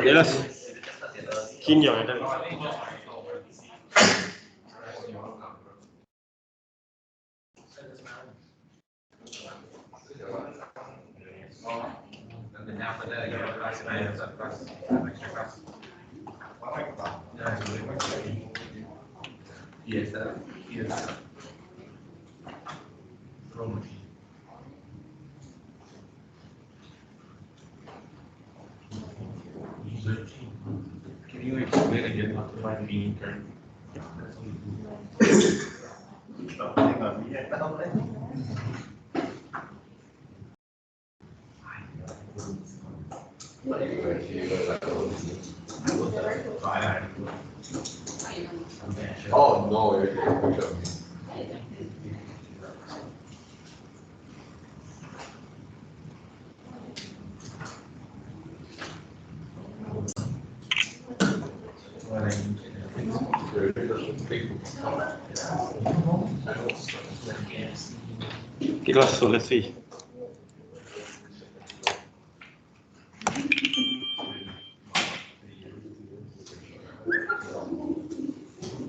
Jelas. Kinyo ada. Can you explain again what the mean term? Oh no, Okay, so let's see.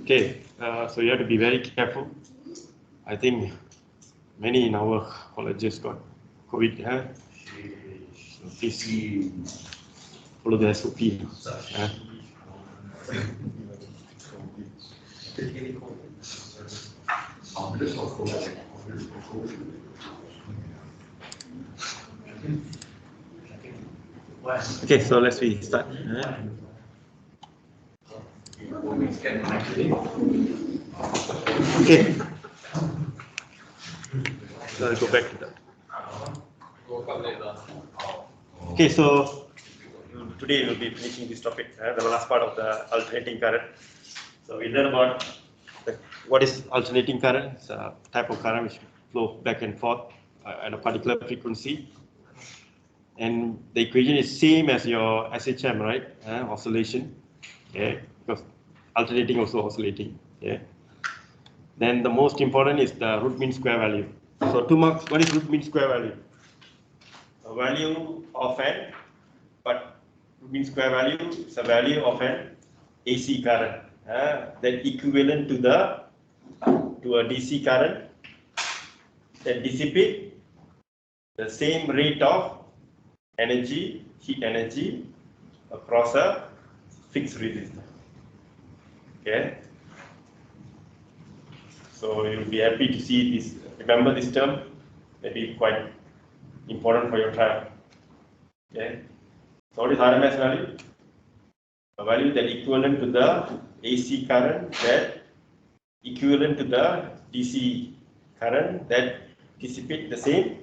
Okay, so you have to be very careful. I think many in our colleges got COVID. So please follow the SOP. Okay, so let's start. Okay. So I'll go back to that. Okay, so today we'll be finishing this topic, the last part of the alternating current. So we learn about what is alternating current. It's a type of current which flow back and forth at a particular frequency. And the equation is same as your SHM, right? Oscillation. Okay, because alternating also oscillating. Okay. Then the most important is the root mean square value. So 2 marks. What is root mean square value? A value of an, but root mean square value is a value of an AC current that equivalent to a DC current that dissipate the same rate of energy, heat energy across a fixed resistance. Okay. So you'll be happy to see this. Remember this term, maybe quite important for your trial. Okay. So what is RMS value? A value that equivalent to the AC current that equivalent to the DC current that dissipate the same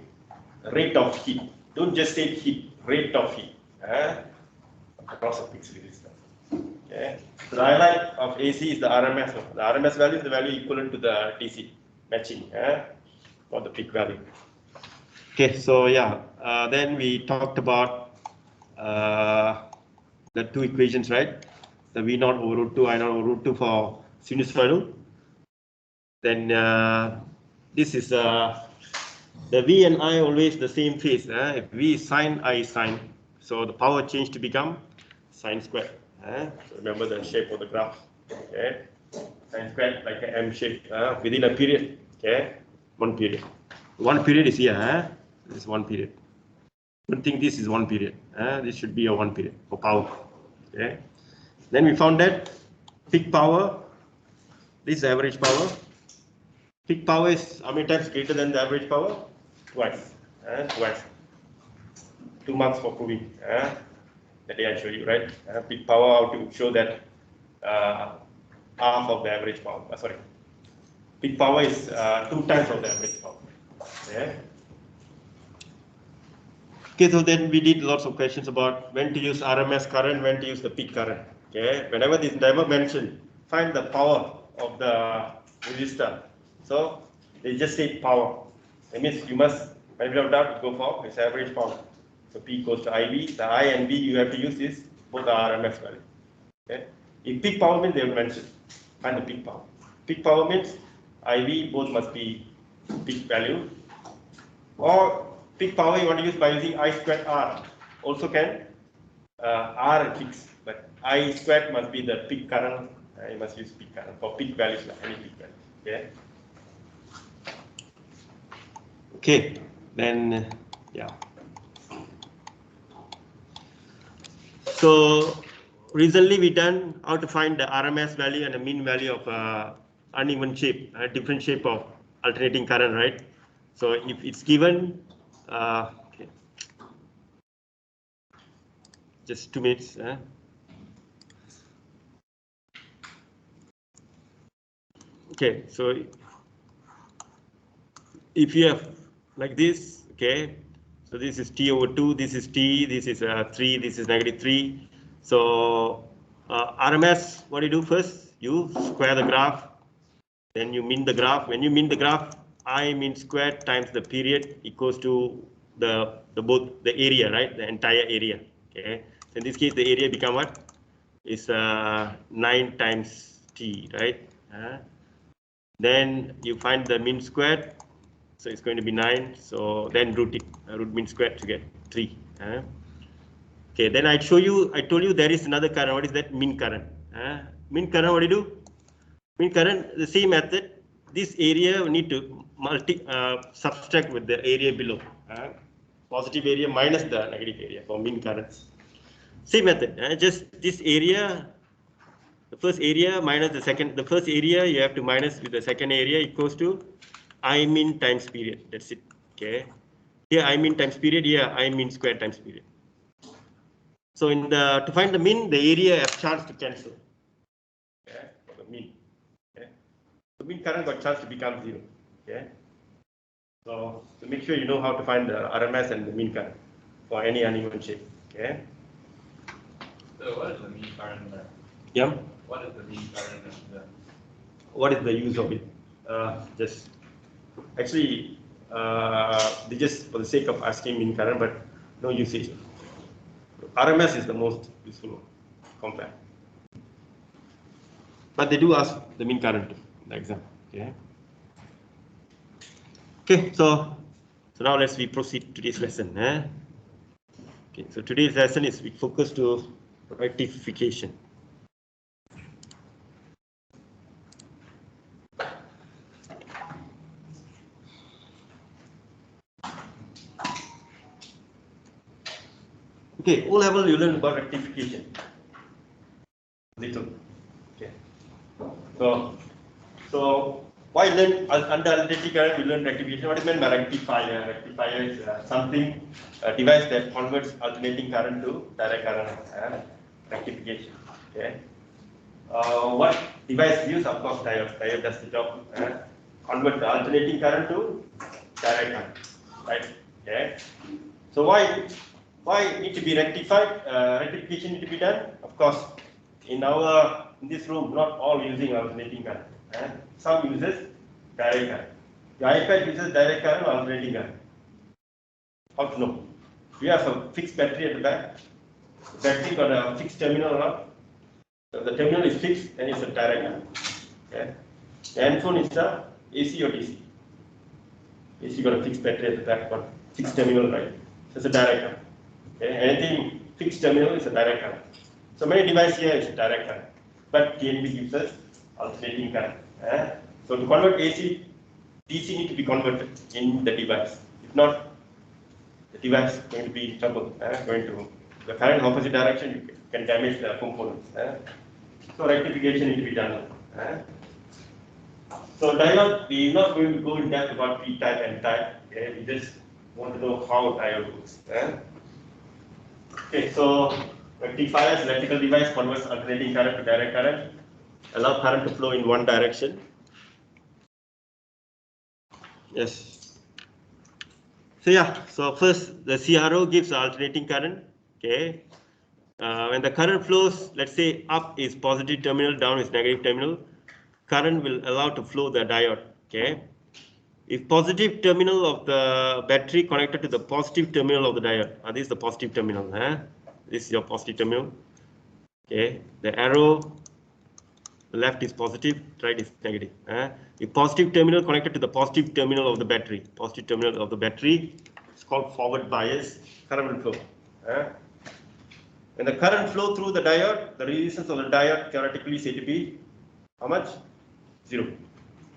rate of heat. Don't just say heat, rate of heat across a fixed resistance. Okay. So the highlight of AC is the RMS. The RMS value is the value equivalent to the DC, matching, or the peak value. Okay, so yeah, then we talked about the two equations, right? The V naught over root 2, I naught over root 2 for sinusoidal. Then this is the V and I always the same phase. If V is sine, I is sine. So the power change to become sine squared. So remember the shape of the graph. Okay, sine squared like an M shape within a period. Okay, one period. One period is here. This is one period. Don't think this is one period. This should be a one period for power. Okay. Then we found that peak power. This is average power. Peak power is how many times greater than the average power? Twice. Twice. 2 marks for proving. That day I show you, right? Peak power, how to show that half of the average power. Sorry. Peak power is 2 times of the average power. Okay. Okay, so then we did lots of questions about when to use RMS current, when to use the peak current. Okay, whenever this dimension, find the power of the resistor. So they just say power. That means you must, when you have doubt, go for its average power. So P equals to IV. The I and V you have to use is both the RMS value. Okay. If peak power means they will mention, find the peak power. Peak power means IV both must be peak value. Or peak power you want to use by using I squared R. Also can R fixed, but I squared must be the peak current. You must use peak current for peak values, like any peak value. Okay. Okay. Then yeah. So recently we done how to find the RMS value and the mean value of uneven shape, different shape of alternating current, right? So if it's given, okay. Just 2 minutes. Okay, so if you have like this, okay, so this is T over 2, this is T, this is 3, this is -3. So RMS, what do you do first? You square the graph, then you mean the graph. When you mean the graph, I mean squared times the period equals to the both the area, right? The entire area. Okay. So in this case, the area become what? Is 9 times T, right? Then you find the mean squared. So it's going to be 9. So then root it, root mean squared to get 3. Okay, then I told you there is another current. What is that? Mean current. Mean current, what do you do? Mean current, the same method. This area we need to subtract with the area below. Positive area minus the negative area for mean currents. Same method. Just this area, the first area minus the second. The first area you have to minus with the second area equals to I mean times period. That's it. Okay. Here I mean times period. Here I mean square times period. So in the to find the mean, the area has chance to cancel. Okay. For the mean. Okay. The mean current got chance to become 0. Okay. So to make sure you know how to find the RMS and the mean current for any uneven shape. Okay. So what is the mean current there? Yeah. What is the mean current there? What is the use of it? Just actually, they just for the sake of asking mean current, but no usage. RMS is the most useful one, compact. But they do ask the mean current in the exam. Okay. Okay. So now we proceed to this lesson. Okay. So today's lesson is we focus to rectification. Okay, O level you learn about rectification. Little. Okay. So why learn under alternating current we learn rectification? What is meant by rectifier? Rectifier is something, a device that converts alternating current to direct current. Rectification. Okay. What device we use? Of course, diode. Diode does the job. Convert the alternating current to direct current. Right. Okay. So why need to be rectified? Rectification need to be done. Of course, in this room, not all using alternating current. Some uses direct current. The iPad uses direct current or alternating current. How to know? We have a fixed battery at the back. The battery got a fixed terminal or not. So the terminal is fixed, then it's a direct current. Okay. The handphone is the AC or DC. AC got a fixed battery at the back, got fixed terminal, right? So it's a direct current. Okay. Anything fixed terminal is a direct current. So many devices here is direct current, but TNB gives us alternating current. So to convert AC, DC need to be converted in the device. If not, the device is going to be in trouble. The current opposite direction, you can damage the components. So rectification need to be done. So diode, we are not going to go in depth about P type and type. Okay? We just want to know how diode works. Okay, so rectifier is electrical device converts alternating current to direct current, allow current to flow in one direction. Yes. So yeah, so first the CRO gives alternating current. Okay, when the current flows, let's say up is positive terminal, down is negative terminal, current will allow to flow the diode. Okay, if positive terminal of the battery connected to the positive terminal of the diode, this is the positive terminal. This is your positive terminal. Okay, the arrow left is positive, right is negative. If positive terminal connected to the positive terminal of the battery, it's called forward bias, current will flow. When the current flow through the diode, the resistance of the diode theoretically said to be how much? 0.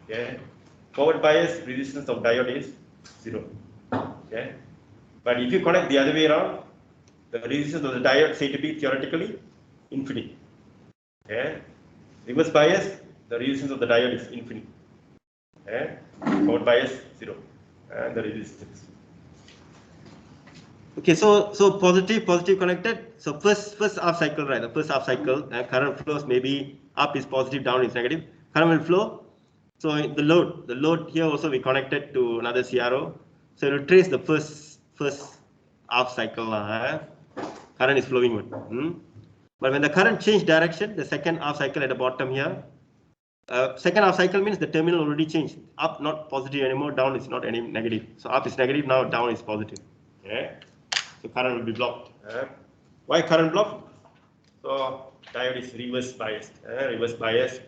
Okay. Forward bias resistance of diode is 0. Okay. But if you connect the other way around, the resistance of the diode said to be theoretically infinite. Okay. Reverse bias, the resistance of the diode is infinite. Okay. Forward bias 0, and the resistance. Okay, so positive connected. So first half cycle, right? The first half cycle, current flows maybe up is positive, down is negative. Current will flow. So the load here also we connected to another CRO. So it will trace the first half cycle. Current is flowing one. But when the current change direction, the second half cycle at the bottom here. Second half cycle means the terminal already changed. Up not positive anymore, down is not any negative. So up is negative, now down is positive. Okay. So current will be blocked. Why current blocked? So diode is reverse biased. Reverse biased,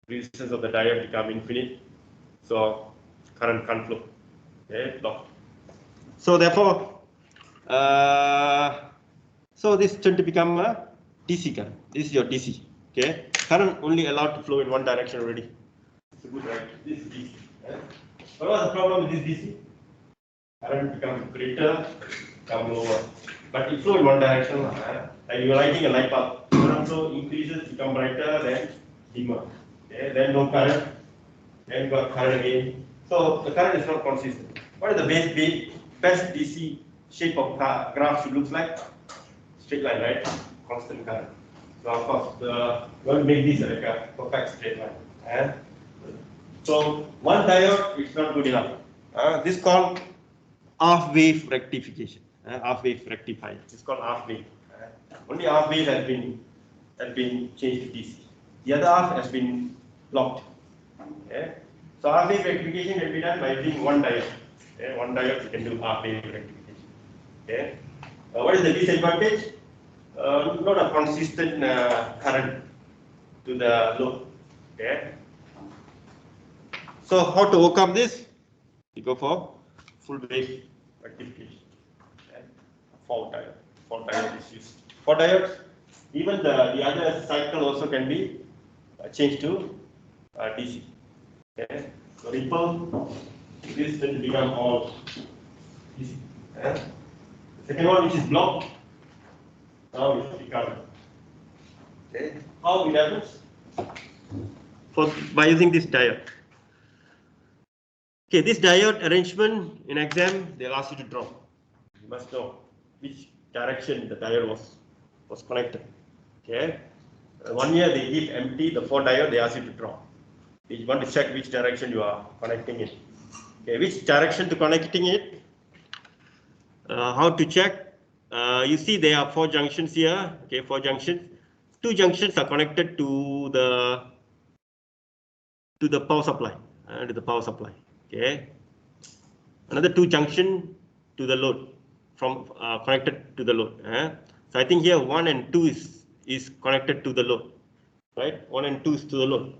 resistance of the diode become infinite. So current can't flow. Okay, blocked. So therefore, so this tend to become a DC current. This is your DC. Okay, current only allowed to flow in one direction already. It's good, right? This is DC. What was the problem with this DC? Current becomes greater, become lower. But it flow in one direction. Like you are lighting a light bulb. Current flow increases, become brighter, then dimmer. Okay, then no current, then got current again. So the current is not consistent. What is the best DC shape of graph should look like? Straight line, right? Constant current. So of course, we want to make this like a perfect straight line. So one diode is not good enough. This is called half wave rectification. Half wave rectifier. It's called half wave. Only half wave has been changed to DC. The other half has been blocked. Okay. So half wave rectification can be done by using one diode. Okay. One diode you can do half wave rectification. Okay. What is the disadvantage? Not a consistent current to the load. Okay. So how to overcome this? We go for full wave rectification. Okay. Four diode is used. For diodes, even the other cycle also can be changed to DC. Okay. So ripple, this will become all DC. Okay. The second one, which is blocked, now it's become. Okay. How it happens? By using this diode. Okay, this diode arrangement in exam, they'll ask you to draw. You must know which direction the diode was connected. Okay. 1 year they give empty the 4 diode, they ask you to draw. You want to check which direction you are connecting it. Okay, which direction to connecting it? How to check? You see there are 4 junctions here. Okay, 4 junctions. 2 junctions are connected to the power supply. Okay. Another 2 junction to the load from connected to the load. So I think here 1 and 2 is connected to the load, right? 1 and 2 is to the load.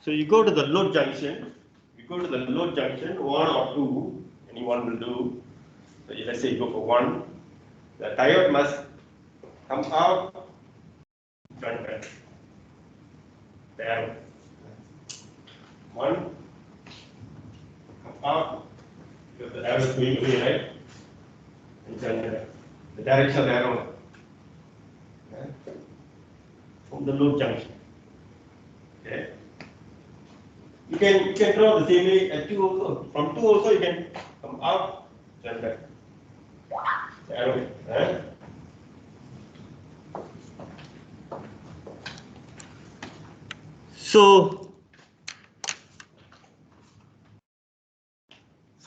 So you go to the load junction. You go to the load junction, 1 or 2, anyone will do. So let's say you go for 1. The diode must come out front end. The arrow. 1 come out because the arrow is going away, right? And then the direction of the arrow from the load junction. Okay. You can draw the same way at 2 also. From 2 also you can come out and back. The arrow. So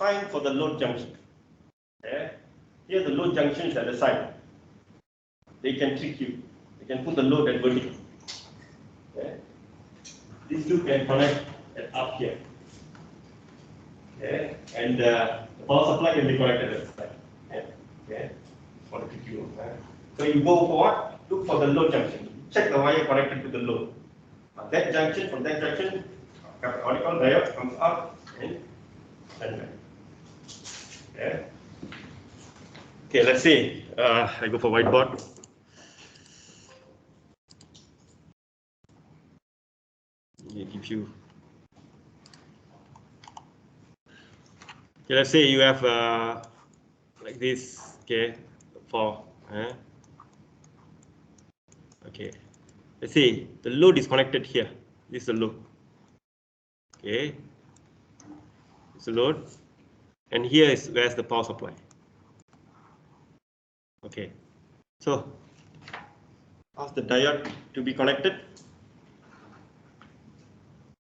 find for the load junction. Okay? Here the load junction is at the side. They can trick you. They can put the load at vertical. Okay? These two can connect up here. Okay? And the power supply can be connected at the side. Okay? Okay? For the trick you. Okay? So you go for what? Look for the load junction. Check the wire connected to the load. That junction, from that junction, horizontal diode comes up and back. Okay. Okay, let's see. I go for whiteboard. If you. Okay, let's say you have like this. Okay, for. Okay. Let's say the load is connected here. This is the load. Okay. It's the load. And here is where's the power supply. Okay. So ask the diode to be connected.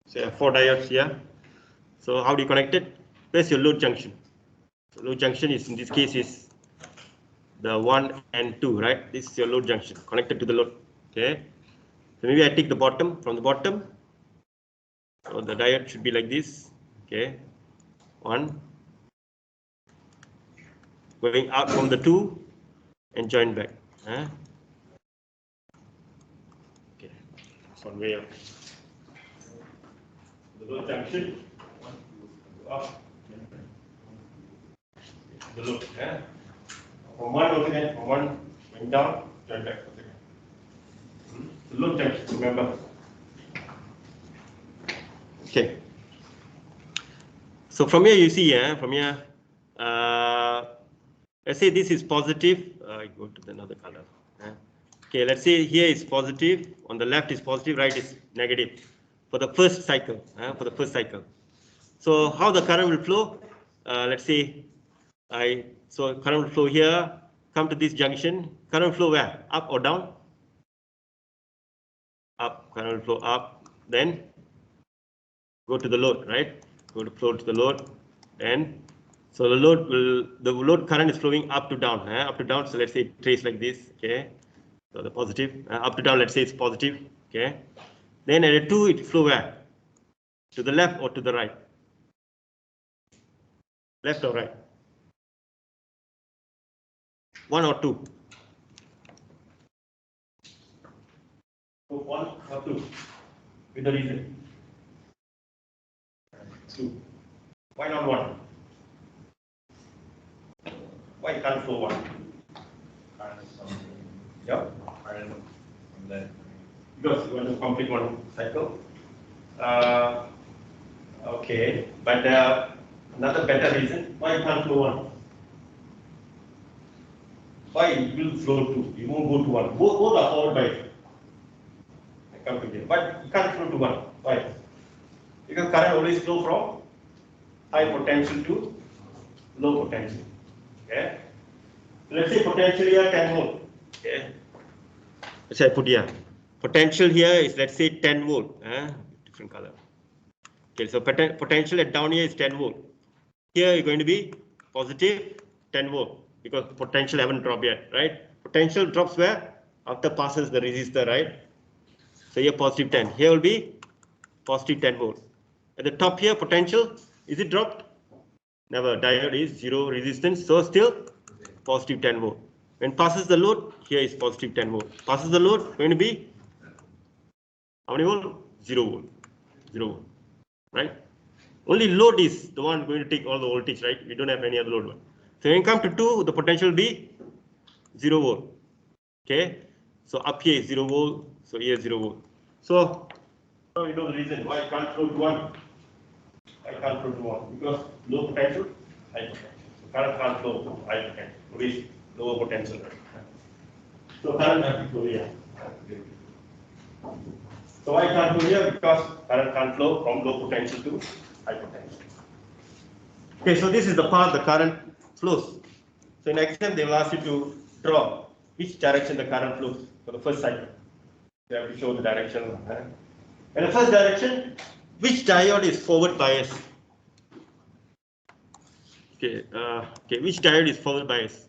So you have 4 diodes here. So how do you connect it? Where's your load junction? The load junction is in this case is the 1 and 2, right? This is your load junction connected to the load. Okay. So maybe I take the bottom from the bottom. So the diode should be like this. Okay. 1 going out from the 2 and join back. Okay. That's one way of the load junction. Up. The load. From 1 once again, from 1 going down, join back. The load junction, remember. Okay. So from here you see, from here, let's say this is positive. I go to another color. Okay, let's say here is positive. On the left is positive, right is negative. For the first cycle, So how the current will flow? Let's say so current will flow here. Come to this junction. Current flow where? Up or down? Up. Current will flow up. Then go to the load, right? Go to flow to the load, and so the load current is flowing up to down, up to down. So let's say it trace like this, okay? So the positive up to down. Let's say it's positive, okay? Then at a 2, it flow where? To the left or to the right? Left or right? 1 or 2? So 1 or 2? With the reason. 2. Why not 1? Why can't flow 1? Yeah. Because you want to complete one cycle. Okay, but another better reason why you can't flow 1. Why it will flow 2? You won't go to 1. Both are followed by it. I come to here, but you can't flow to 1. Why? Because current always flow from high potential to low potential. Okay. Let's say potential here 10 volt. Okay. Let's say I put here. Potential here is, let's say, 10 volt. Different color. Okay, so potential at down here is 10 volt. Here you're going to be positive 10 volt because potential haven't dropped yet, right? Potential drops where? After passes the resistor, right? So here positive 10. Here will be positive 10 volt. At the top here, potential, is it dropped? Never. Diode is 0 resistance, so still positive 10 volt. When passes the load, here is positive 10 volt. Passes the load, going to be how many volt? 0 volt. 0 volt. Right? Only load is the one going to take all the voltage, right? We don't have any other load one. So when you come to 2, the potential will be 0 volt. Okay? So up here is 0 volt, so here is 0 volt. So now you know the reason why I can't flow to 1. I can't flow to 1 because low potential, high potential. So current can't flow to high potential, with lower potential. So current has to flow here. So why can't flow here? Because current can't flow from low potential to high potential. Okay, so this is the path the current flows. So in exam they will ask you to draw which direction the current flows for the first cycle. You have to show the direction. In the first direction, which diode is forward biased? Okay, which diode is forward bias?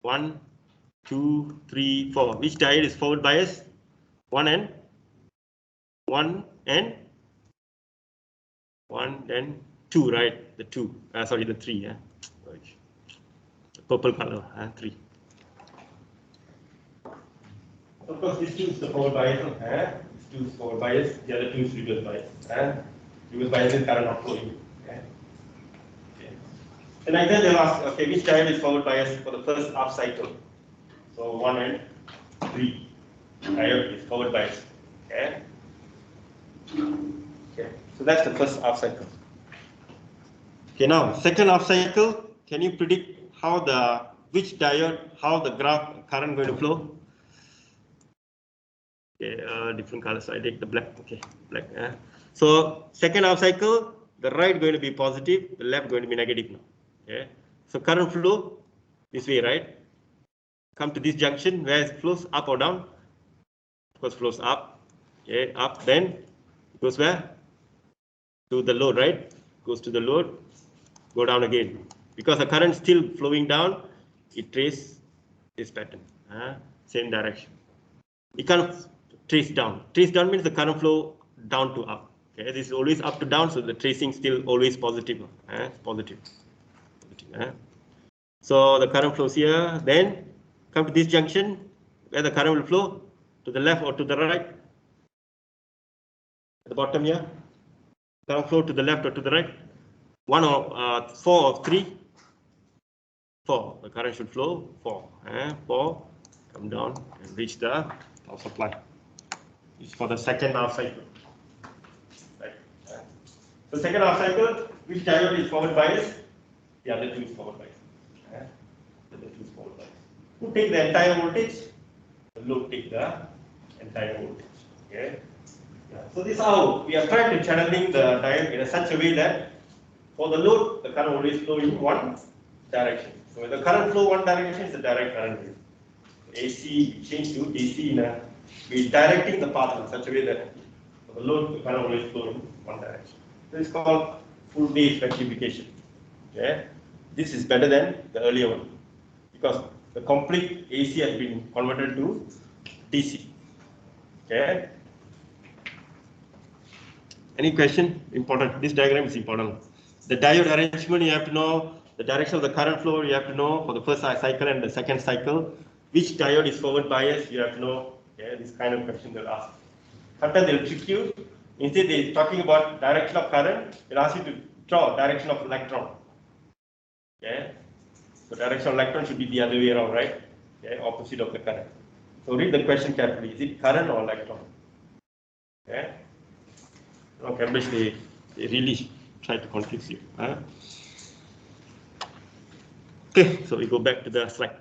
1, 2, 3, 4. Which diode is forward bias? 1 and 1 and 2, right? The 2. Sorry, the 3. Yeah, the purple color. 3. Of course, this 2 is the forward bias. This 2 is forward bias. The other 2 is reverse bias. Reverse bias is current not flowing. And then they'll ask, okay, which diode is forward bias for the first half cycle? So 1 and 3 diode is forward bias. Okay. So that's the first half cycle. Okay, now second half cycle, can you predict how which diode, how the graph current going to flow? Okay, different colors. So I take the black. Okay, black. So second half cycle, the right going to be positive, the left going to be negative now. Okay, so current flow this way, right? Come to this junction, where it flows up or down? Of course, flows up. Okay, up. Then it goes where? To the load, right? Goes to the load. Go down again. Because the current still flowing down, it traces this pattern. Same direction. It can't trace down. Trace down means the current flow down to up. Okay, this is always up to down, so the tracing still always positive. Positive. So the current flows here, then come to this junction where the current will flow to the left or to the right. At the bottom here, current flow to the left or to the right. 1 or 4 or 3. 4. The current should flow 4. 4. Come down and reach the power supply. This is for the second half cycle. Right. So second half cycle, which diode is forward bias? The other 2 is forward bias. The other 2 is forward bias. Who take the entire voltage? The load take the entire voltage. Okay. So this is how we are trying to channeling the diode in such a way that for the load, the current always flow in one direction. So when the current flow one direction, is the direct current wave. AC change to DC we directing the path in such a way that for the load, the current always flow in one direction. This is called full wave rectification. Okay. This is better than the earlier one because the complete AC has been converted to DC. Okay. Any question? Important. This diagram is important. The diode arrangement, you have to know the direction of the current flow. You have to know for the first cycle and the second cycle. Which diode is forward bias? You have to know. Okay, this kind of question they'll ask. Sometimes they'll trick you. Instead, they're talking about direction of current. They'll ask you to draw direction of electron. Okay, so direction of electron should be the other way around, right? Okay, opposite of the current. So read the question carefully. Is it current or electron? Okay. Cambridge, they really try to confuse you. Okay, so we go back to the slide.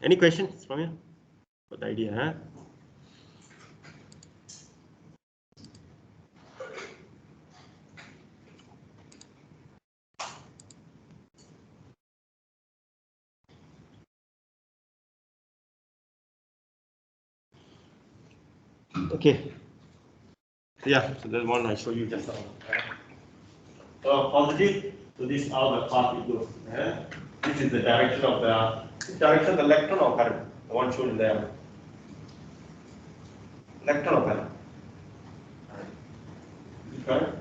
Any questions from you? What the idea? Okay. Yeah, so that's one I show you just now. So positive, so this is how the path it goes. This is the direction of the electron or current, the one shown in there. Electron or current? Current?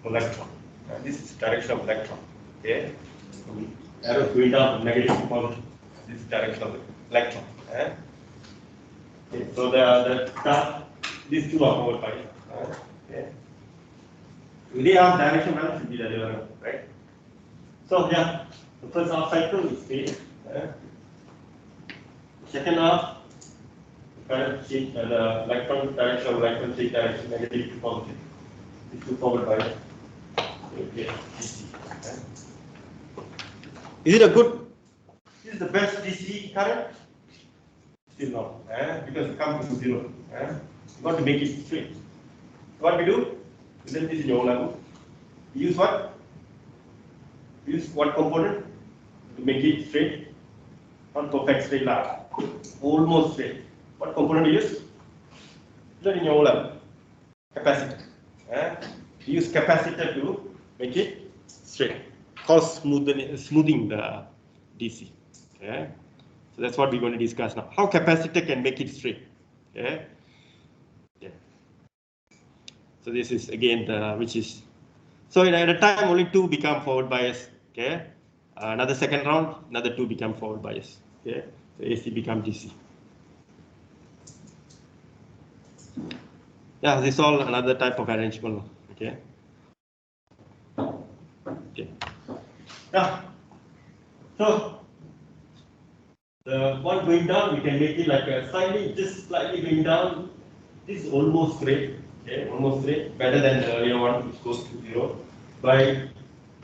Electron. This is direction of electron. Okay. Arrow going down from negative to positive. This is direction of the electron. Okay. So these two are forward bias. Okay. They have direction balance should be the other one, right? So yeah, the first half cycle is straight. Second half, current change, the electron direction of electron change direction negative to positive. These two forward bias. Okay. Is it a good? Is it the best DC current? Still not, because it comes to zero. You got to make it straight. What we do? Isn't this in your level? We use what? Use what component to make it straight? Not perfect straight line. Almost straight. What component you use? Not in your level. Capacitor. You use capacitor to make it straight. called smoothing the DC. Okay, so that's what we're going to discuss now. How capacitor can make it straight. Okay, yeah. So this is again the which is so at a time only 2 become forward bias. Okay, another second round, another 2 become forward bias. Okay, so AC become DC. Yeah, this is all another type of arrangement. Okay. Okay. Yeah. So the one going down, we can make it like a just slightly going down. This is almost straight. Okay, almost straight. Better than the earlier one, which goes to 0. By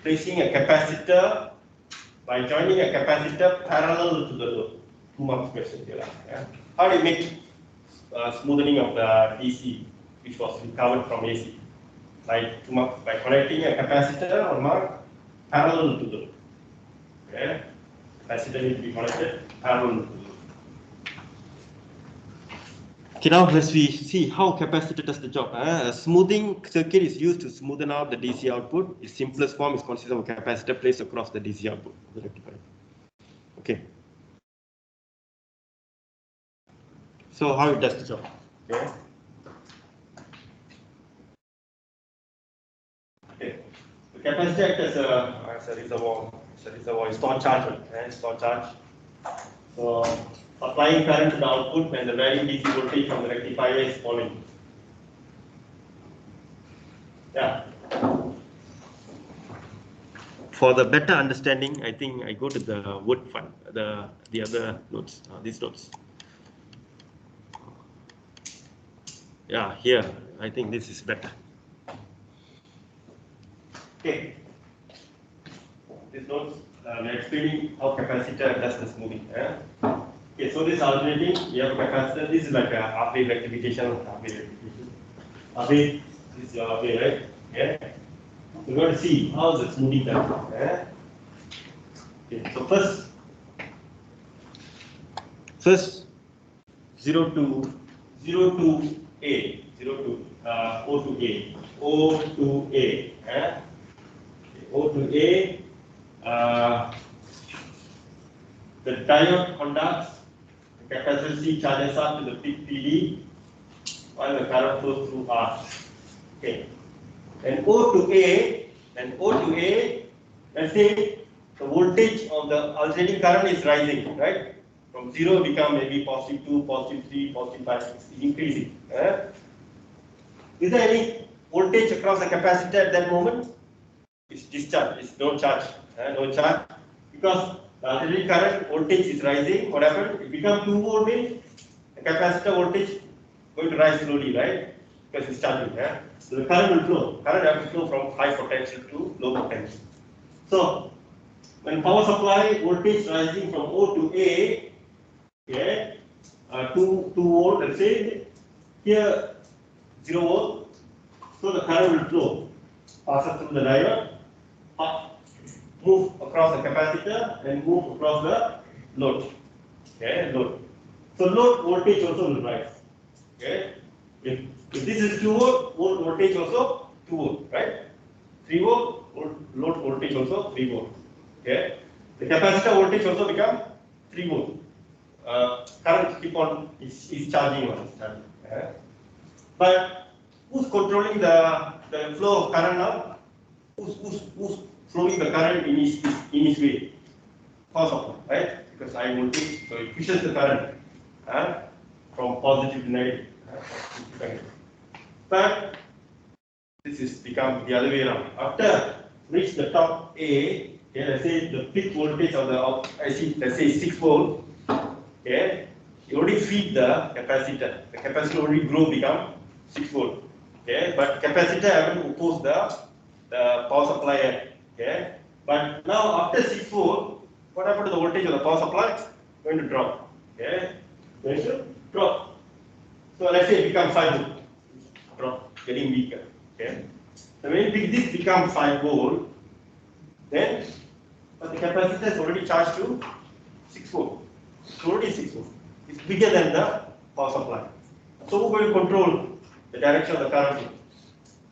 placing a capacitor, by joining a capacitor parallel to the load. 2 marks question here. Yeah. How do you make smoothing of the DC, which was recovered from AC? By connecting a capacitor or mark parallel to the load. Okay. Capacitor needs to be connected parallel to the load. Okay, now let's see how capacitor does the job. A smoothing circuit is used to smoothen out the DC output. Its simplest form is consists of a capacitor placed across the DC output of the rectifier. Okay. So how it does the job? Okay. Okay. The capacitor acts as a reservoir. Store charge. Store charge. So applying current to the output when the varying DC voltage from the rectifier is falling. Yeah. For the better understanding, I think I go to the word file, the other notes, these notes. Yeah, here, I think this is better. Okay. These notes, we're explaining how capacitor does the smoothing. Okay, so this alternating, we have a capacitor. This is like a half-wave rectification. Half-wave, this is your half-wave, right? Yeah. We're going to see how the smoothing done. Okay, so first 0 to A, 0 to O to A, O to A, O to A. The diode conducts, the capacitor C charges up to the peak PD, while the current flows through R. Okay. And O to A, let's say the voltage of the alternating current is rising, right? From 0 become maybe positive 2, positive 3, positive 5, it's increasing. Is there any voltage across the capacitor at that moment? It's discharge, it's no charge, no charge. Because the alternating current voltage is rising, what happened? It becomes 2 volt means the capacitor voltage going to rise slowly, right? Because it's charging. So the current will flow. Current has to flow from high potential to low potential. So when power supply voltage rising from O to A, okay, 2 volt, let's say, here 0 volt, so the current will flow, passes through the diode, move across the capacitor and move across the load. Okay, load. So load voltage also will rise. Okay, if this is 2 volt, voltage also 2 volt, right? 3 volt, load voltage also 3 volt. Okay, the capacitor voltage also become 3 volt. Current keep on is charging on this time. But who's controlling the flow of current now? Who's flowing the current in its way? Power supply, right? Because high voltage, so it pushes the current from positive to negative. But this is become the other way around. After reach the top A, okay, let's say the peak voltage of the let's say 6 volt. Okay, you already feed the capacitor. The capacitor already grow become 6 volt. Okay, but capacitor haven't opposed the power supply yet. Okay, but now after 6 volt, what happened to the voltage of the power supply? Going to drop. Okay, going to drop. So let's say it becomes 5 volt. Drop, getting weaker. Okay, so when this becomes 5 volt, then but the capacitor is already charged to 6 volt. It's already 6 volt. It's bigger than the power supply. So we're going to control the direction of the current.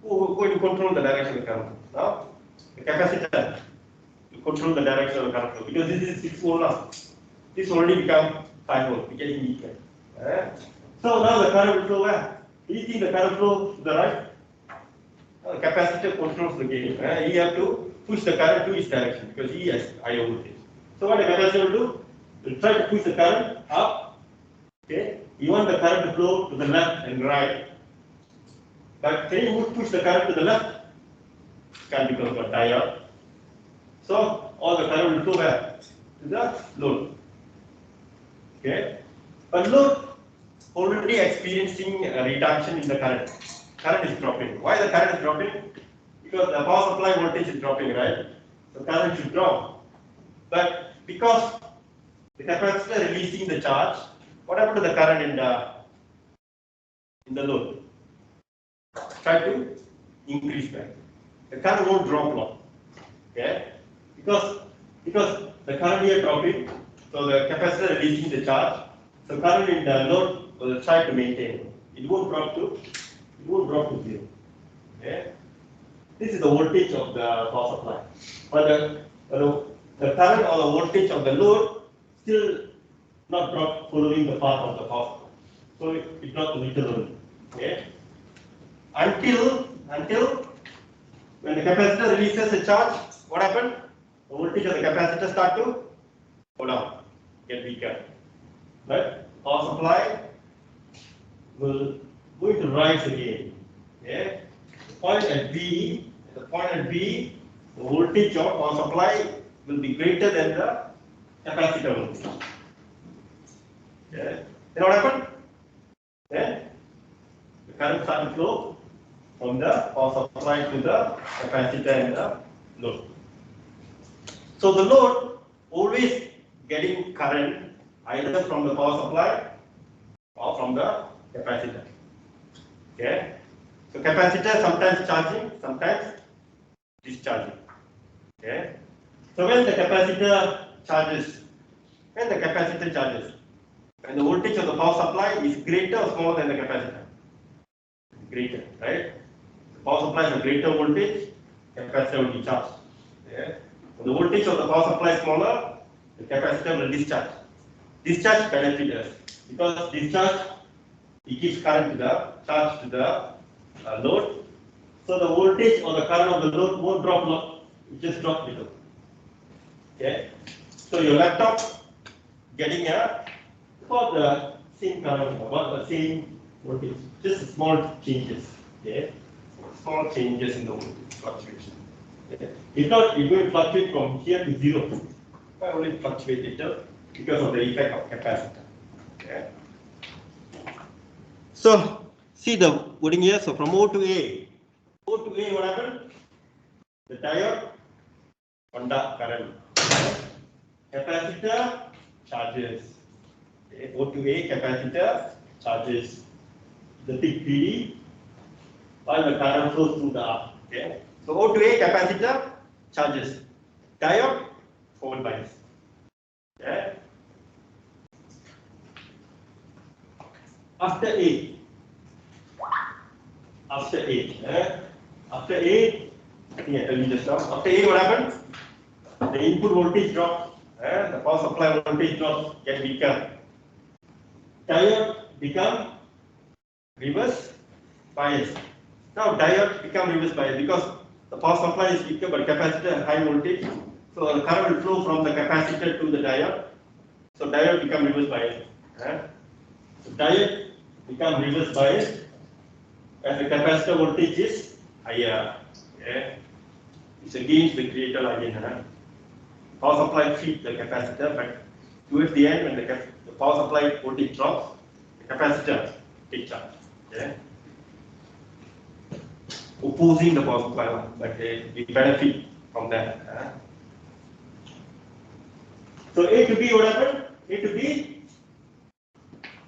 We're going to control the direction of the current. Now, the capacitor. control the direction of the current flow, because this is 6 volt now. This already become 5 volt, getting weaker. So now the current will flow where? Do you think the current flow to the right? The capacitor controls the gain. He have to push the current to its direction because he has higher voltage. So what the capacitor will do? It will try to push the current up. Okay, you want the current to flow to the left and right. But can you push the current to the left? Can't, because of a diode. So all the current will flow where? To the load. Okay, but load already experiencing a reduction in the current. Current is dropping. Why the current is dropping? Because the power supply voltage is dropping, right? So current should drop. But because the capacitor releasing the charge, what happened to the current in the load? Try to increase back. The current won't drop long. Okay? Because the current here dropping, so the capacitor releasing the charge, so current in the load will try to maintain. It won't drop to zero. Okay? This is the voltage of the power supply. But the current or the voltage of the load still not drop following the path of the power supply. So it drops a little only. Okay? Until when the capacitor releases the charge, what happened? The voltage of the capacitor start to go down, get weaker. But power supply will going to rise again. Okay? The point at B, the voltage of power supply will be greater than the capacitor voltage. Okay? Then what happened? Then the current starts to flow from the power supply to the capacitor and the load. So the load always getting current either from the power supply or from the capacitor. Okay? So capacitor sometimes charging, sometimes discharging. Okay? So when the capacitor charges, when the voltage of the power supply is greater or smaller than the capacitor? Greater, right? The power supply has a greater voltage, capacitor will be charged. Okay? When the voltage of the power supply is smaller, the capacitor will discharge. Discharge benefits us because discharge it gives current to the charge to the load. So the voltage or the current of the load won't drop a lot, it just drops little. Okay? So your laptop getting about the same current, about the same voltage, just small changes. Okay? Small changes in the voltage fluctuation. Okay? If not, it will fluctuate from here to zero. I only fluctuate little because of the effect of capacitor. Okay? So see the wording here. So from O to A, what happened? The diode conduct current. Capacitor charges. Okay. O to A, capacitor charges the big PD while the current flows through the R. Okay. So O to A, capacitor charges. Diode forward bias. Okay. After A, I think I told you just now. After A, what happens? The input voltage drops, the power supply voltage drops, get weaker. Diode become reverse bias. Now diode become reverse bias because the power supply is weaker but capacitor has high voltage. So the current will flow from the capacitor to the diode. So diode become reverse bias. So diode become reverse bias as the capacitor voltage is higher. Okay. It's against the creator again. Power supply feeds the capacitor, but towards the end, when the power supply voltage drops, the capacitor takes charge. Okay. Opposing the power supply, but we benefit from that. So A to B, what happened? A to B,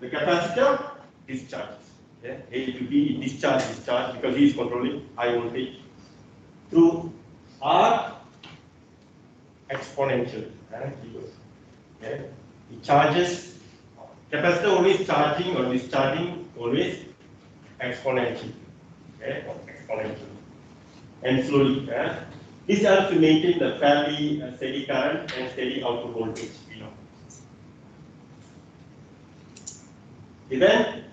the capacitor discharges. Okay. A to B, discharge because he is controlling high voltage through R exponential. Okay. It charges, capacitor always charging or discharging, always exponential. Okay. Exponential. And slowly. This helps to maintain the fairly steady current and steady output voltage. Then,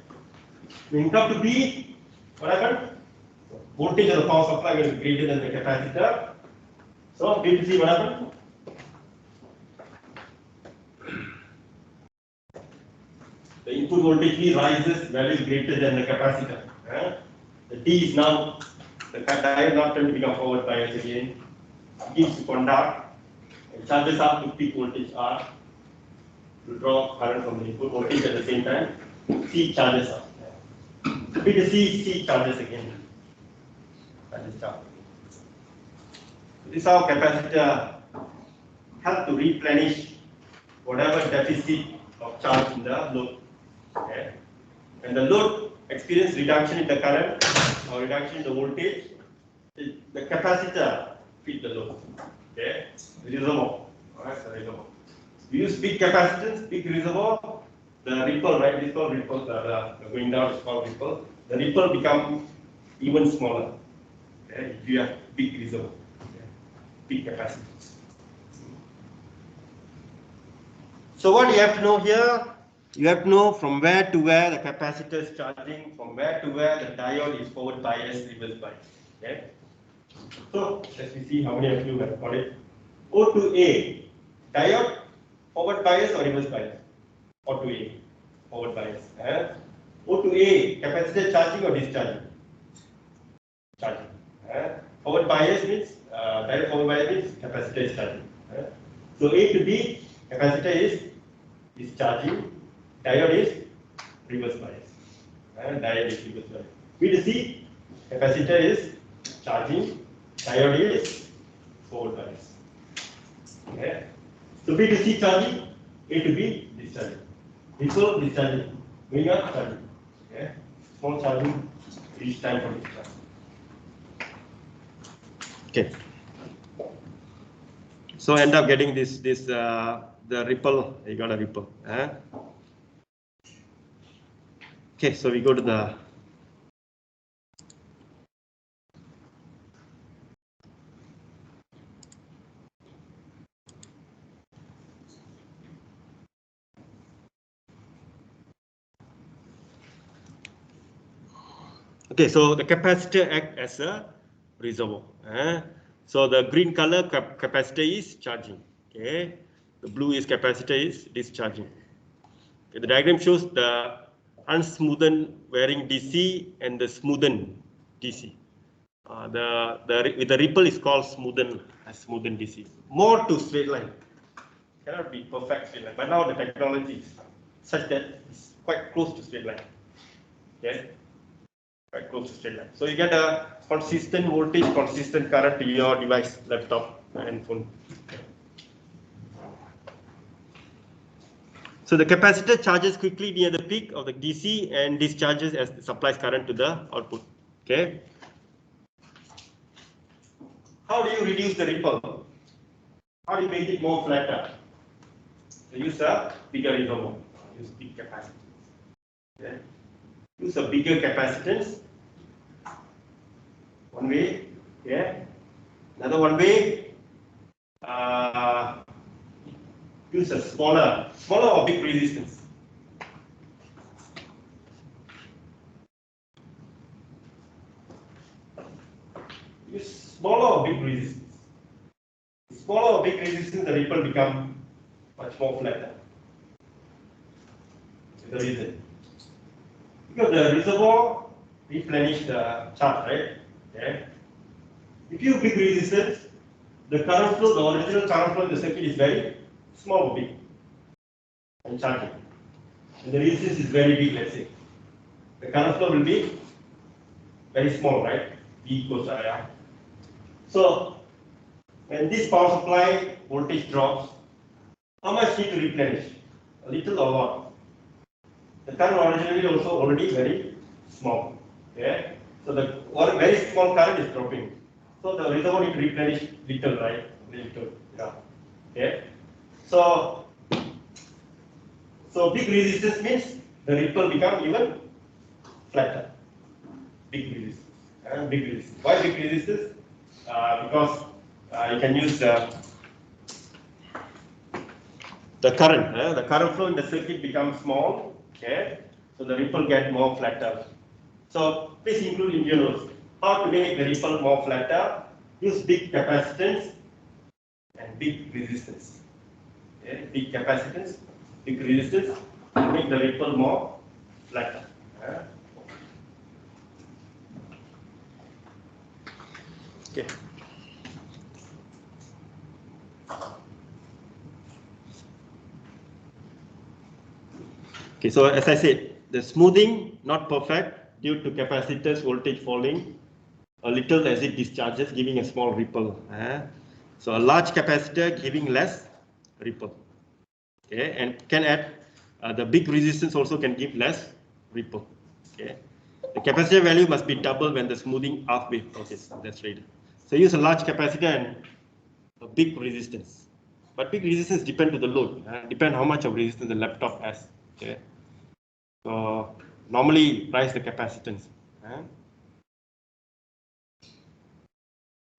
when you come to B, what happened? Voltage of the power supply will be greater than the capacitor. So, B to C, what happened? The input voltage V rises, value greater than the capacitor. The D is now, the diode now tend to become forward bias again. It begins to conduct and charges up to peak voltage R to draw current from the input voltage at the same time. C charges up. B to C charges again. That is charge. This is how capacitor help to replenish whatever deficit of charge in the load. Okay. And the load experience reduction in the current or reduction in the voltage, the capacitor feed the load. Okay, reservoir. Alright, so reservoir. We use big capacitance, big reservoir. The ripple, right? This is called ripple. The going down is called ripple. The ripple become even smaller. Okay, if you have big reservoir, okay. Big capacitance. So what you have to know here? You have to know from where to where the capacitor is charging, from where to where the diode is forward bias, reverse bias. Okay. So let's see how many of you have got it. O to A, diode forward bias or reverse bias? O to A, forward bias. O to A, capacitor charging or discharging? Charging. Forward bias means diode forward bias means capacitor is charging. So A to B, capacitor is discharging. Diode is reverse bias. Diode is reverse bias. B to C, capacitor is charging. Diode is forward bias. Okay. So B to C charging, A to B discharging. Ripple discharging. Going up charging. Okay. Small charging each time for discharge. Okay. So end up getting this the ripple. You got a ripple. Okay, so we go to the okay, so the capacitor acts as a reservoir. So the green color capacitor is charging. Okay, the blue is capacitor is discharging. Okay, the diagram shows the unsmoothened wearing DC and the smoothened DC. With the ripple is called smoothened DC. More to straight line. Cannot be perfect straight line, but now the technology is such that it's quite close to straight line. Okay, quite close to straight line. So you get a consistent voltage, consistent current to your device, laptop, and phone. So the capacitor charges quickly near the peak of the DC and discharges as it supplies current to the output. Okay. How do you reduce the ripple? How do you make it more flatter? So use a bigger reservoir. Use big capacitance. Okay. Use a bigger capacitance. One way. Okay. Another one way. Use a smaller or big resistance. Use smaller or big resistance. Smaller or big resistance, the ripple become much more flatter. The reason, because the reservoir replenish the charge, right? Okay. If you have big resistance, the current flow, the original current flow in the circuit is very small or big and charging. And the resistance is very big, let's say. The current flow will be very small, right? V equals IR. So, when this power supply voltage drops, how much need to replenish? A little or what? The current originally also already very small. Okay? So the very small current is dropping. So the reservoir need to replenish little, right? Little. Yeah. Okay. So big resistance means the ripple become even flatter. Big resistance. Big resistance. Why big resistance? Because you can use the current. The current flow in the circuit becomes small. Okay, so the ripple get more flatter. So please include in your notes how to make the ripple more flatter. Use big capacitance and big resistance. Okay? Big capacitance, big resistance to make the ripple more flatter. Okay. Okay, so as I said, the smoothing not perfect due to capacitors voltage falling a little as it discharges, giving a small ripple. So a large capacitor giving less ripple. Okay, and can add the big resistance also can give less ripple. Okay, the capacitor value must be double when the smoothing halfway process. That's right. So use a large capacitor and a big resistance. But big resistance depend to the load. Depend how much of resistance the laptop has. Okay. So normally price the capacitance.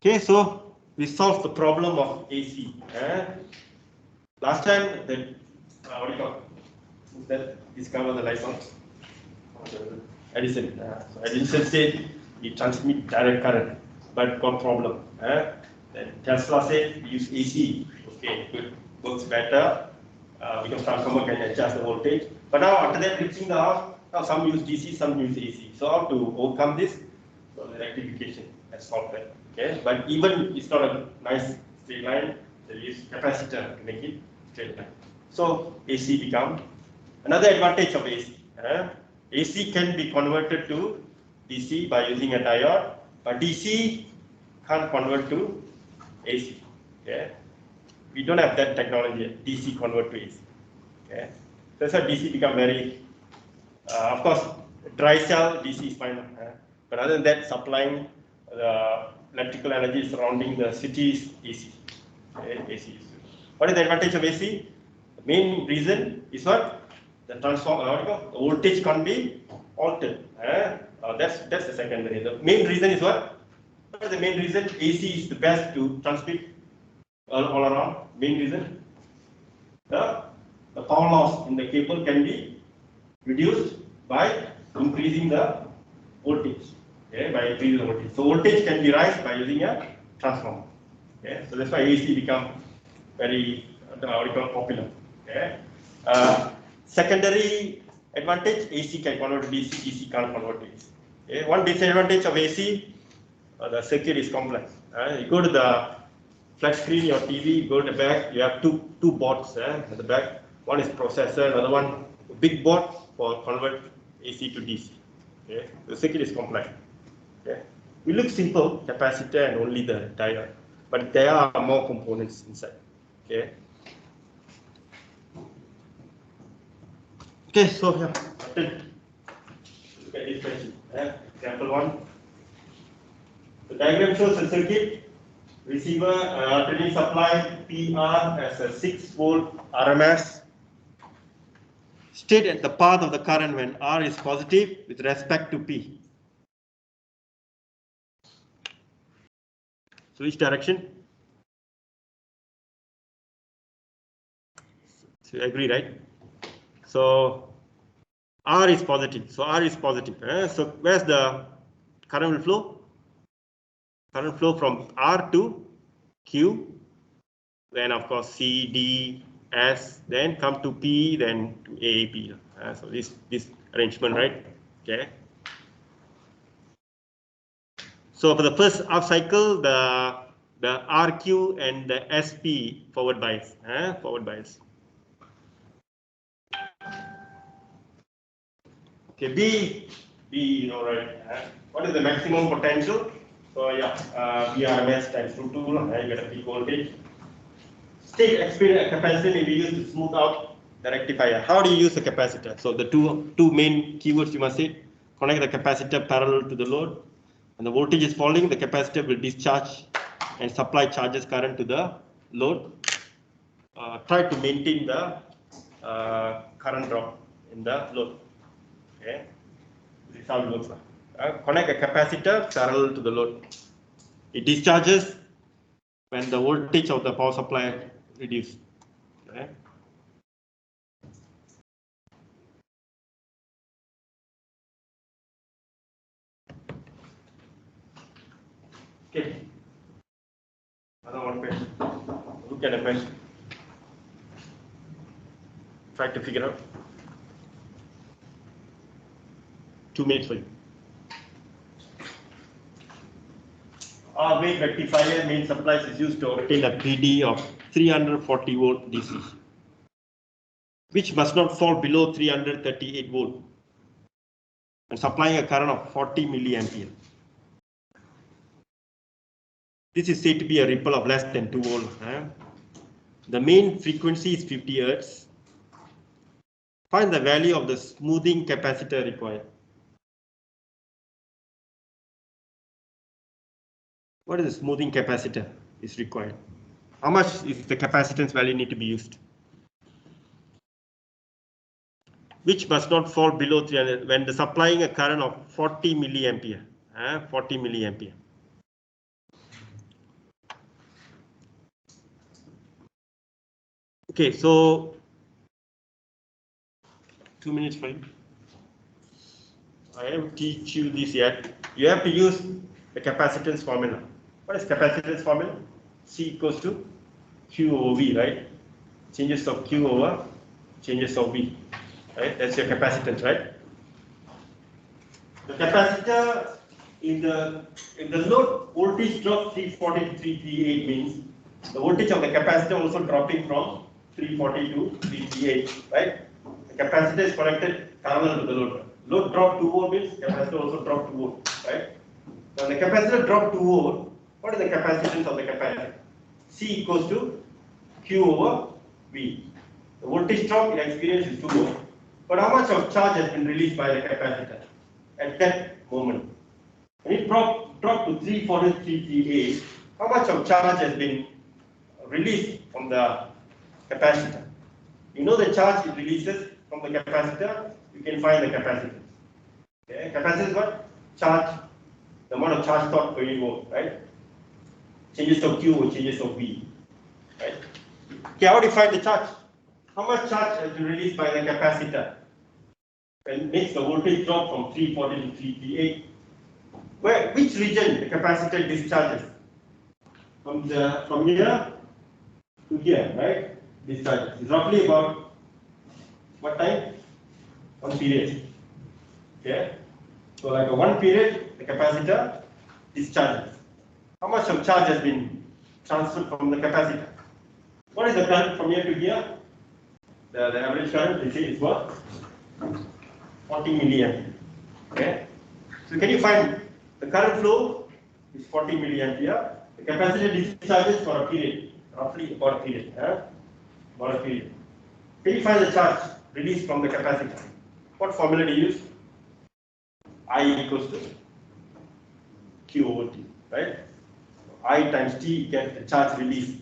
Okay, so we solved the problem of AC. Last time the what do you call that discover the light bulb? Edison. So Edison said he transmit direct current, but got problem. Then Tesla said use AC. Okay, good, works better. Because transformer can adjust the voltage. But now after that reaching the house, now some use DC, some use AC. So how to overcome this? So the rectification has solved that. Okay, but even it's not a nice straight line, they use capacitor to make it straight line. So AC become another advantage of AC. AC can be converted to DC by using a diode, but DC can't convert to AC. Okay, we don't have that technology yet, DC convert to AC. Okay, that's why DC become very, of course, dry cell DC is fine, but other than that, supplying the electrical energy surrounding the city is AC. Okay, AC. What is the advantage of AC? The main reason is what? The transformer, the voltage can't be altered. That's the secondary. The main reason is what? What is the main reason? AC is the best to transmit all around. Main reason? The power loss in the cable can be reduced by increasing the voltage. Okay, by increasing the voltage. So voltage can be raised by using a transformer. Okay, so that's why AC become very popular. Okay. Secondary advantage, AC can convert to DC, DC can't convert to AC. Okay. One disadvantage of AC, the circuit is complex. You go to the flat screen, your TV, you go to the back, you have two boards at the back. One is processor, another one big board for convert AC to DC. Okay. The circuit is complex. Okay. We look simple, capacitor and only the diode, but there are more components inside. Okay. Okay, so here, look at this question. Example 1. The diagram shows a circuit, receiver alternating supply PR as a 6-volt RMS. State at the path of the current when R is positive with respect to P. So which direction? So you agree, right? So R is positive. So R is positive. So where's the current will flow? Current flow from R to Q. Then of course C, D, S. Then come to P. Then to A, B. So this arrangement, right? Okay. So for the first half cycle, the RQ and the SP forward bias. Forward bias. Okay, B, you know, right? What is the maximum potential? So yeah, VRMS times √2, you get a peak voltage. State experience capacitor may be used to smooth out the rectifier. How do you use a capacitor? So the two main keywords you must say: connect the capacitor parallel to the load. When the voltage is falling, the capacitor will discharge and supply charges current to the load. Try to maintain the current drop in the load. Okay, this is how it looks like. Connect a capacitor parallel to the load. It discharges when the voltage of the power supply reduced. Okay. Okay. Another one question. Look at the question. Try to figure out. 2 minutes for you. Our main rectifier main supplies is used to obtain a PD of 340 volt DC, which must not fall below 338 volt, and supplying a current of 40 milliampere. This is said to be a ripple of less than 2 volt. The main frequency is 50 Hz. Find the value of the smoothing capacitor required. What is the smoothing capacitor is required? How much is the capacitance value need to be used? Which must not fall below 300 when the supplying a current of 40 milliampere. 40 milliampere. Okay, so 2 minutes for you. I haven't teach you this yet. You have to use the capacitance formula. What is capacitance formula? C equals to Q over V, right? Changes of Q over changes of V, right? That's your capacitance, right? The capacitor if the load voltage drop 340 to 338 means the voltage of the capacitor also dropping from 340 to 338, right? The capacitor is connected parallel to the load. Load drop 2 volt means capacitor also drop 2 volt, right? When the capacitor drop 2 volt, what is the capacitance of the capacitor? C equals to Q over V. The voltage drop in experience is 2 volt. But how much of charge has been released by the capacitor at that moment? When it dropped to 340, 338, how much of charge has been released from the capacitor? You know the charge it releases from the capacitor, you can find the capacitance. Okay, capacitance is what? Charge, the amount of charge stored per unit volt, right? Changes of Q or changes of V, right? Okay, how do you find the charge? How much charge has been released by the capacitor? When it makes the voltage drop from 340 to 338. Which region the capacitor discharges? From here to here, right? Discharges. It's roughly about what time? 1 period. Okay. So like a 1 period, the capacitor discharges. How much of charge has been transferred from the capacitor? What is the current from here to here? The average current, they say, is what? 40 milliampere. Okay. So can you find the current flow is 40 milliampere. The capacitor discharges for a period, roughly about a period. About a period. Can you find the charge released from the capacitor? What formula do you use? I equals to Q over T, right? I times T gets the charge released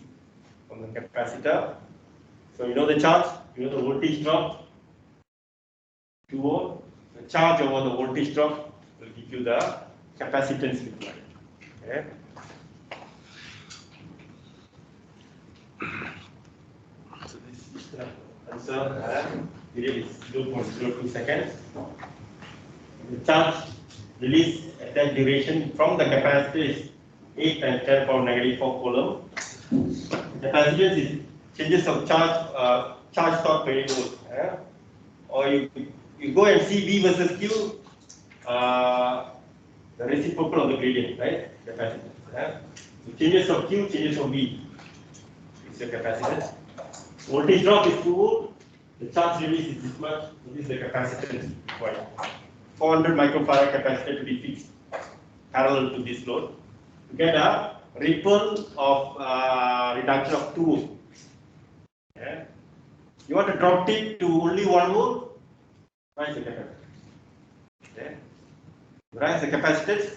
from the capacitor. So you know the charge, you know the voltage drop, Q over the charge over the voltage drop will give you the capacitance required. Okay. So this is the answer. Period is 0.02 seconds. The charge released at that duration from the capacitor is 8 times 10 power negative 4 coulomb. The capacitance is changes of charge stored per unit volt. Or you go and see V versus Q, the reciprocal of the gradient, right? Capacitance. So changes of Q, changes of V. It's your capacitance. Voltage drop is 2 volt. The charge release is this much. This is the capacitance required. 400 microfarad capacitor to be fixed parallel to this load. You get a ripple of reduction of 2 volt. Okay. You want to drop it to only 1 volt? Rise the capacitance. Okay. Rise the capacitance.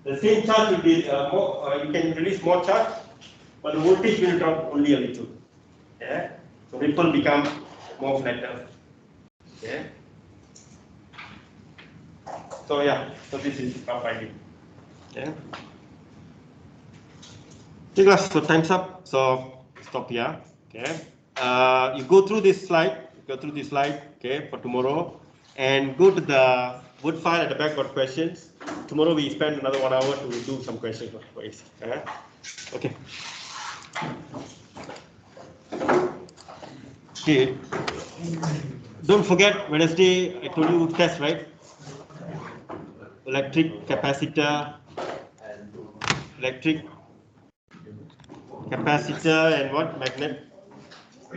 The same charge will be you can release more charge, but the voltage will drop only a little. Okay. So ripple becomes more flatter. Okay. So yeah, so this is rough idea. Okay. Okay, guys, so time's up. So stop here. Okay. You go through this slide. Okay, for tomorrow, and go to the Word file at the back for questions. Tomorrow we spend another 1 hour to do some questions for AC. Okay. Okay. Don't forget Wednesday. I told you test, right? Electric capacitor, and what? Magnet. I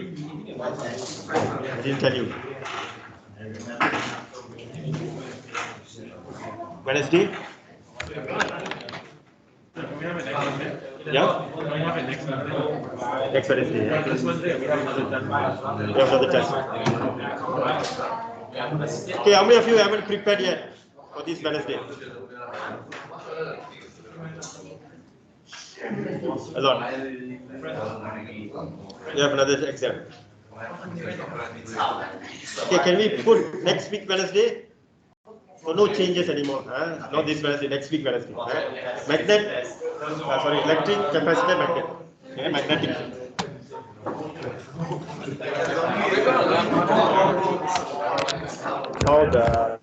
didn't tell you. Wednesday? Yeah? Next Wednesday. Yeah? This Wednesday, we have another 10 miles. We have another test. Okay, how many of you haven't prepared yet for this Wednesday? A lot. You have another exam. Okay, can we put next week Wednesday? So no changes anymore. Not this Wednesday, next week Wednesday. Magnet, sorry, electric capacitor magnet. Okay, magnetic. How the